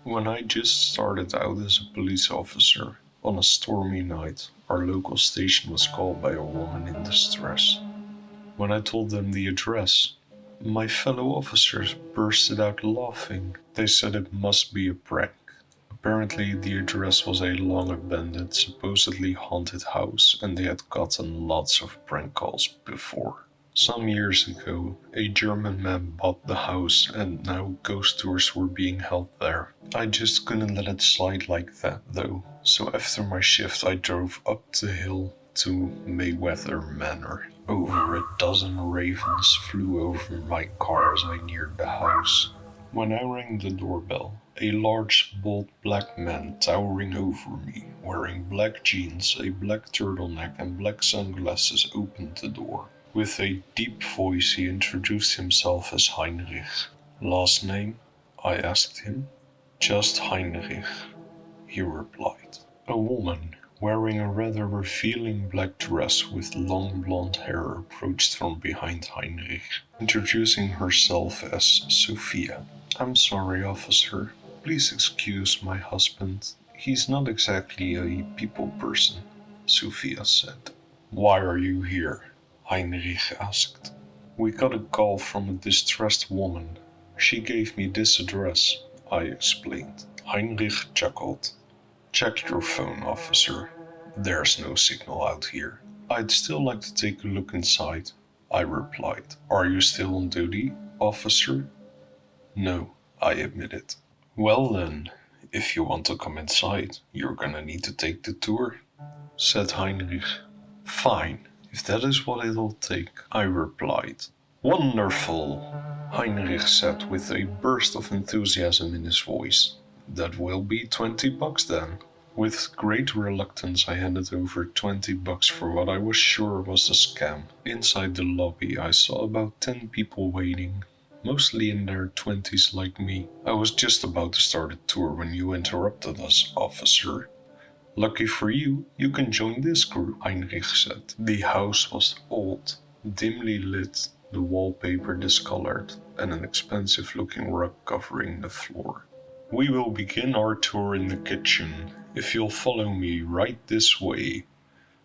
When I just started out as a police officer, on a stormy night, our local station was called by a woman in distress. When I told them the address, my fellow officers bursted out laughing. They said it must be a prank. Apparently, the address was a long abandoned, supposedly haunted house, and they had gotten lots of prank calls before. Some years ago, a German man bought the house, and now ghost tours were being held there. I just couldn't let it slide like that, though, so after my shift, I drove up the hill to Mayweather Manor. Over a dozen ravens flew over my car as I neared the house. When I rang the doorbell, a large, bald black man towering over me, wearing black jeans, a black turtleneck, and black sunglasses opened the door. With a deep voice, he introduced himself as Heinrich. Last name? I asked him. Just Heinrich, he replied. A woman, wearing a rather revealing black dress with long blonde hair, approached from behind Heinrich, introducing herself as Sophia. I'm sorry, officer. Please excuse my husband. He's not exactly a people person, Sophia said. Why are you here? Heinrich asked. We got a call from a distressed woman. She gave me this address, I explained. Heinrich chuckled. Check your phone, officer. There's no signal out here. I'd still like to take a look inside, I replied. Are you still on duty, officer? No, I admitted. Well then, if you want to come inside, you're gonna need to take the tour, said Heinrich. Fine. If that is what it'll take, I replied. Wonderful, Heinrich said with a burst of enthusiasm in his voice. That will be $20 then. With great reluctance, I handed over $20 for what I was sure was a scam. Inside the lobby, I saw about 10 people waiting, mostly in their 20s like me. I was just about to start a tour when you interrupted us, officer. Lucky for you, you can join this group, Heinrich said. The house was old, dimly lit, the wallpaper discolored, and an expensive-looking rug covering the floor. We will begin our tour in the kitchen. If you'll follow me right this way,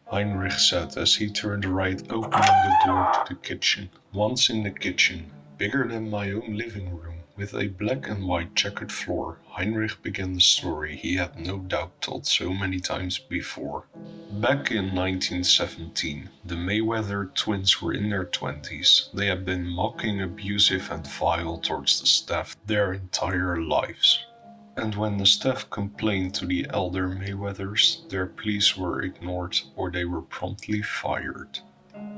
Heinrich said as he turned right, opening the door to the kitchen. Once in the kitchen, bigger than my own living room, with a black and white checkered floor, Heinrich began the story he had no doubt told so many times before. Back in 1917, the Mayweather twins were in their 20s. They had been mocking, abusive, and vile towards the staff their entire lives. And when the staff complained to the elder Mayweathers, their pleas were ignored or they were promptly fired.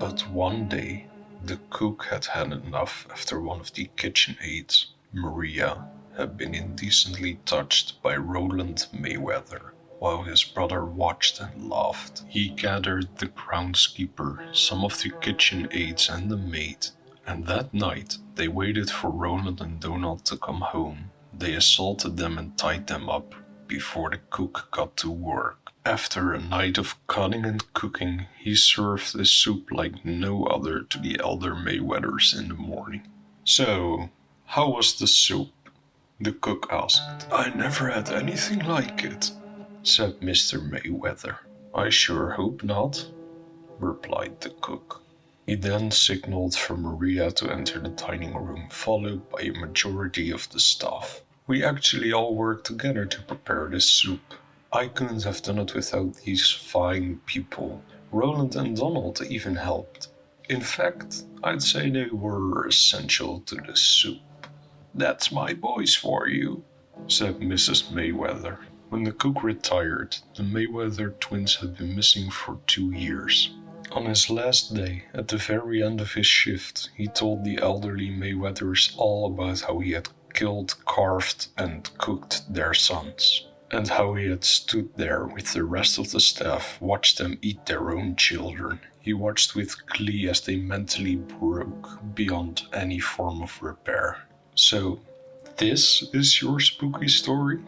But one day, the cook had had enough after one of the kitchen aides, Maria, had been indecently touched by Roland Mayweather. While his brother watched and laughed, he gathered the groundskeeper, some of the kitchen aides, and the maid, and that night they waited for Roland and Donald to come home. They assaulted them and tied them up before the cook got to work. After a night of cutting and cooking, he served a soup like no other to the elder Mayweathers in the morning. So, how was the soup? The cook asked. I never had anything like it, said Mr. Mayweather. I sure hope not, replied the cook. He then signaled for Maria to enter the dining room, followed by a majority of the staff. We actually all worked together to prepare this soup. I couldn't have done it without these fine people. Roland and Donald even helped. In fact, I'd say they were essential to the soup. That's my boys for you, said Mrs. Mayweather. When the cook retired, the Mayweather twins had been missing for 2 years. On his last day, at the very end of his shift, he told the elderly Mayweathers all about how he had killed, carved, and cooked their sons, and how he had stood there with the rest of the staff, watched them eat their own children. He watched with glee as they mentally broke beyond any form of repair. So, this is your spooky story?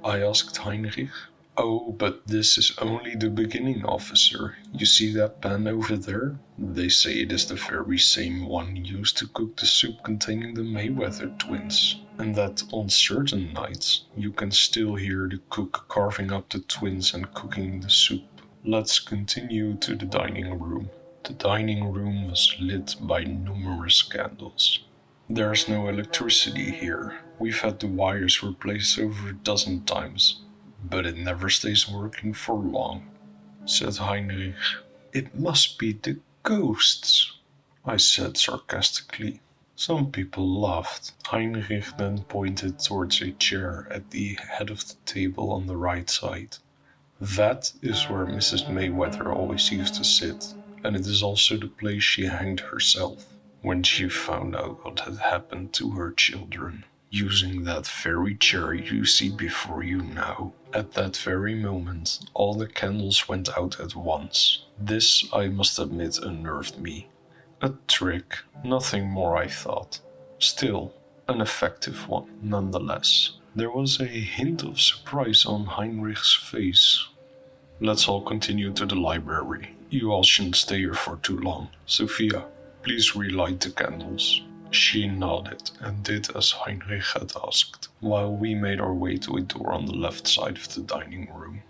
I asked Heinrich. Oh, but this is only the beginning, officer. You see that pan over there? They say it is the very same one used to cook the soup containing the Mayweather twins. and that on certain nights you can still hear the cook carving up the twins and cooking the soup. Let's continue to the dining room. The dining room was lit by numerous candles. There's no electricity here. We've had the wires replaced over a dozen times, but it never stays working for long, said Heinrich. It must be the ghosts, I said sarcastically. Some people laughed. Heinrich then pointed towards a chair at the head of the table on the right side. That is where Mrs. Mayweather always used to sit, and it is also the place she hanged herself when she found out what had happened to her children. Using that very chair you see before you now. At that very moment, all the candles went out at once. This, I must admit, unnerved me. A trick, nothing more, I thought. Still, an effective one, nonetheless. There was a hint of surprise on Heinrich's face. Let's all continue to the library. You all shouldn't stay here for too long. Sophia, please relight the candles. She nodded and did as Heinrich had asked, while we made our way to a door on the left side of the dining room.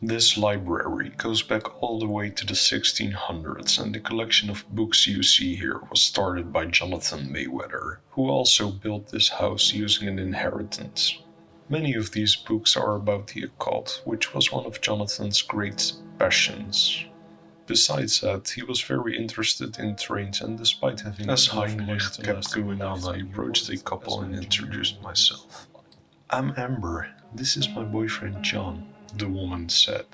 This library goes back all the way to the 1600s, and the collection of books you see here was started by Jonathan Mayweather, who also built this house using an inheritance. Many of these books are about the occult, which was one of Jonathan's great passions. Besides that, he was very interested in trains, and despite having... As Heinrich kept going on, I approached a couple and introduced myself. I'm Amber. This is my boyfriend John, the woman said.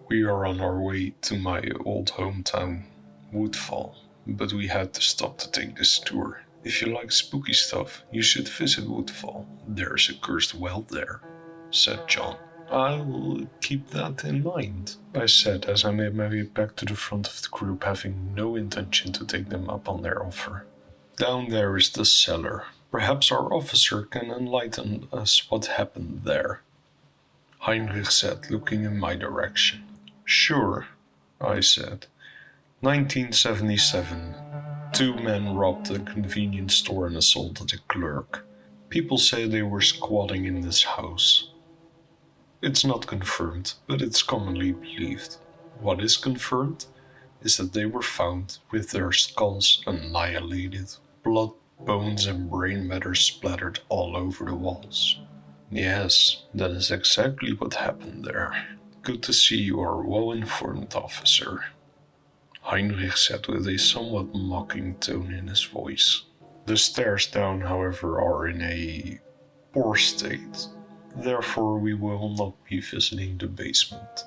We are on our way to my old hometown, Woodfall, but we had to stop to take this tour. If you like spooky stuff, you should visit Woodfall. There's a cursed well there, said John. I'll keep that in mind, I said as I made my way back to the front of the group, having no intention to take them up on their offer. Down there is the cellar. Perhaps our officer can enlighten us what happened there, Heinrich said, looking in my direction. Sure, I said. 1977. 2 men robbed a convenience store and assaulted a clerk. People say they were squatting in this house. It's not confirmed, but it's commonly believed. What is confirmed is that they were found with their skulls annihilated, blood, bones and brain matter splattered all over the walls. Yes, that is exactly what happened there. Good to see you are well informed, officer, Heinrich said with a somewhat mocking tone in his voice. The stairs down, however, are in a poor state. Therefore, we will not be visiting the basement,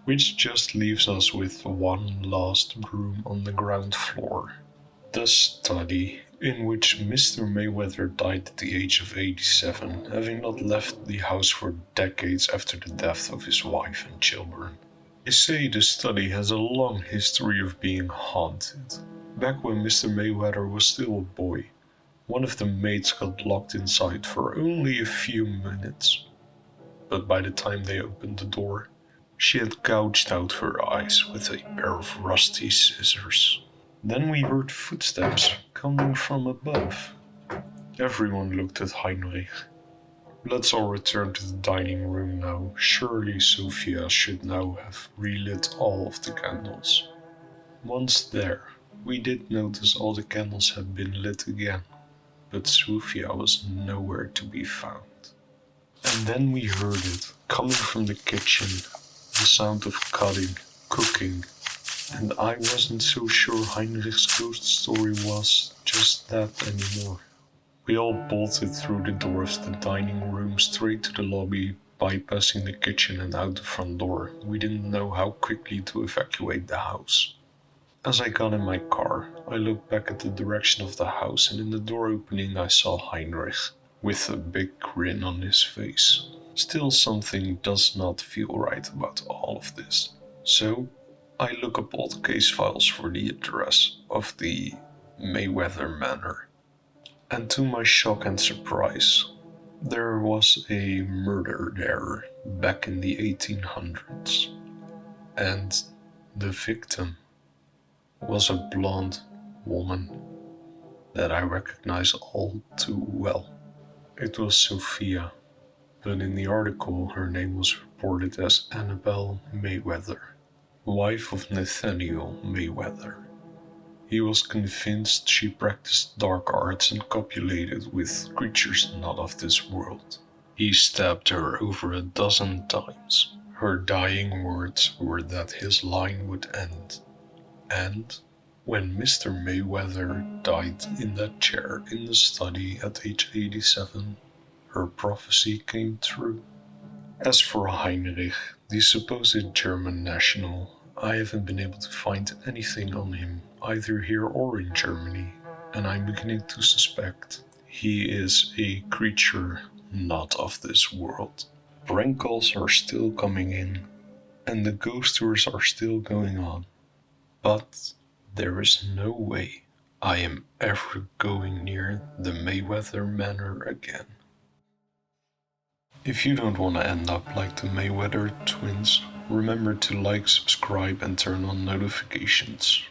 which just leaves us with one last room on the ground floor. The study, in which Mr. Mayweather died at the age of 87, having not left the house for decades after the death of his wife and children. They say the study has a long history of being haunted. Back when Mr. Mayweather was still a boy, one of the maids got locked inside for only a few minutes. But by the time they opened the door, she had gouged out her eyes with a pair of rusty scissors. Then we heard footsteps coming from above. Everyone looked at Heinrich. Let's all return to the dining room now. Surely Sophia should now have relit all of the candles. Once there, we did notice all the candles had been lit again, but Sophia was nowhere to be found. And then we heard it, coming from the kitchen, the sound of cutting, cooking, and I wasn't so sure Heinrich's ghost story was just that anymore. We all bolted through the door of the dining room straight to the lobby, bypassing the kitchen and out the front door. We didn't know how quickly to evacuate the house. As I got in my car, I looked back at the direction of the house, and in the door opening I saw Heinrich, with a big grin on his face. Still, something does not feel right about all of this. So, I look up all the case files for the address of the Mayweather Manor. And to my shock and surprise, there was a murder there back in the 1800s. And the victim was a blonde woman that I recognize all too well. It was Sophia, but in the article her name was reported as Annabelle Mayweather, wife of Nathaniel Mayweather. He was convinced she practiced dark arts and copulated with creatures not of this world. He stabbed her over a dozen times. Her dying words were that his line would end. And when Mr. Mayweather died in that chair in the study at age 87, her prophecy came true. As for Heinrich, the supposed German national, I haven't been able to find anything on him either here or in Germany, and I'm beginning to suspect he is a creature not of this world. Prank calls are still coming in, and the ghost tours are still going on, but there is no way I am ever going near the Mayweather Manor again. If you don't want to end up like the Mayweather twins, remember to like, subscribe, and turn on notifications.